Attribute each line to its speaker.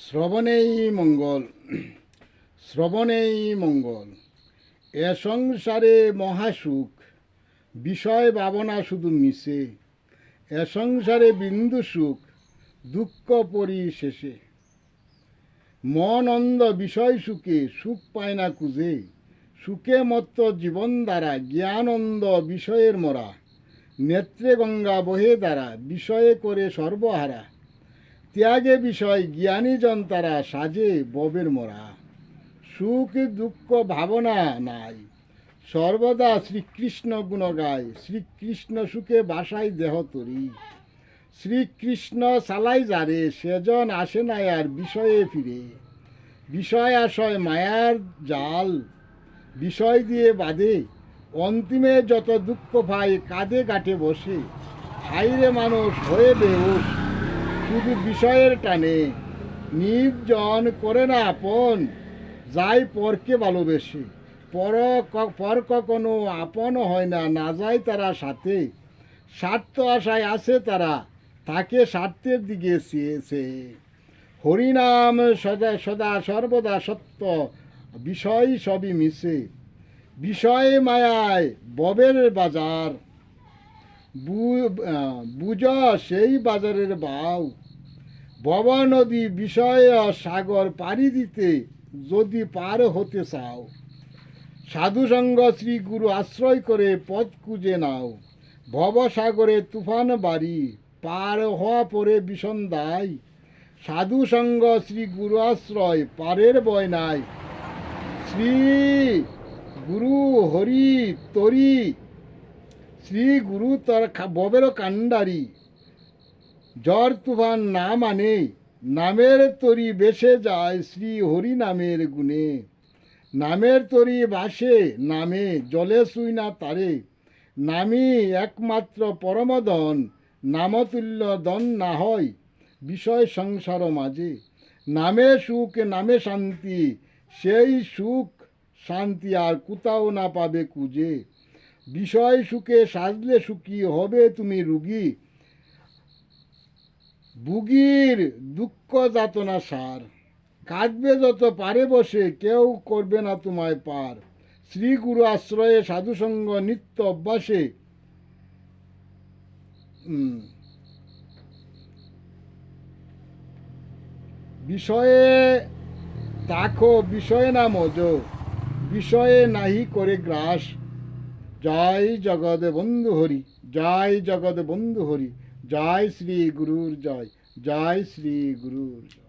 Speaker 1: শ্রবণেই মঙ্গল, শ্রবণেই মঙ্গল। এ সংসারে মহাসুখ, বিষয় ভাবনা শুধু মিশে। এ সংসারে বিন্দু সুখ, দুঃখ পরিশেষে। মন অন্ধ বিষয় সুখে, সুখ পায় না খুঁজে। সুখে মত্ত জীবন দ্বারা, জ্ঞান অন্ধ বিষয়ের মরা। নেত্রে গঙ্গা বহে দ্বারা, বিষয়ে করে সর্বহারা। ত্যাগে বিষয় জ্ঞানীজন তারা, সাজে ববের মরা। সুখ দুঃখ ভাবনা নাই, সর্বদা শ্রীকৃষ্ণ গুণ গায়। শ্রীকৃষ্ণ সুখে বাসায় দেহ তরি। শ্রীকৃষ্ণ চালাই যারে, সেজন আসে না আর বিষয়ে ফিরে। বিষয় আশয় মায়ার জাল, বিষয় দিয়ে বাঁধে। অন্তিমে যত দুঃখ পায়, কাঁধে গাঁটে বসে। হাইরে মানুষ হয়ে বেহুশ, শুধু বিষয়ের টানে। নির্জন করে না আপন, যায় পরকে ভালোবেসে। পর কখনো আপন হয় না, না যায় তারা সাথে। স্বার্থ আশায় আছে তারা, তাকে স্বার্থের দিকে চেয়েছে। হরিনাম সদা সদা সর্বদা সত্য, বিষয় সবই মিশে। বিষয় মায়ায় ববের বাজার, বুঝ সেই বাজারের বাউ। ভবা নদী বিষয় সাগর পাড়ি দিতে, যদি পার হতে চাও। সাধুসঙ্গ শ্রী গুরু আশ্রয় করে পথ খুঁজে নাও। ভবসাগরে তুফান বাড়ি, পার হওয়া পরে ভীষণ দায়। সাধুসঙ্গ শ্রী গুরু আশ্রয়, পারের ভয় নাই। শ্রী গুরু হরি তরি, শ্রী গুরু তার ববেরও কাণ্ডারি। ঝড় তুফান না মানে, নামের তরি বেসে যায় শ্রী হরি নামের গুণে। নামের তরি বাসে নামে, জলে শুই না তারে। নামই একমাত্র পরমধন, নামতুল্য ধন না হয় বিষয় সংসার মাঝে। নামে সুখ নামে শান্তি, সেই সুখ শান্তি আর কোথাও না পাবে খুঁজে। বিষয় সুখে সাজলে সুখী, হবে তুমি রুগী। ভুগির দুঃখ যাতনা সার, কাঁদবে যত পারে বসে, কেউ করবে না তোমায় পার। শ্রী গুরু আশ্রয়ে সাধুসঙ্গ নিত্য অভ্যাসে। বিষয়ে তাকো বিষয়ে না মজ, বিষয়ে নাহি করে গ্রাস। জয় জগৎ বন্ধু হরি, জয় জগৎ বন্ধু হরি। জয় শ্রী গুরুর জয়, জয় শ্রী গুরুর জয়।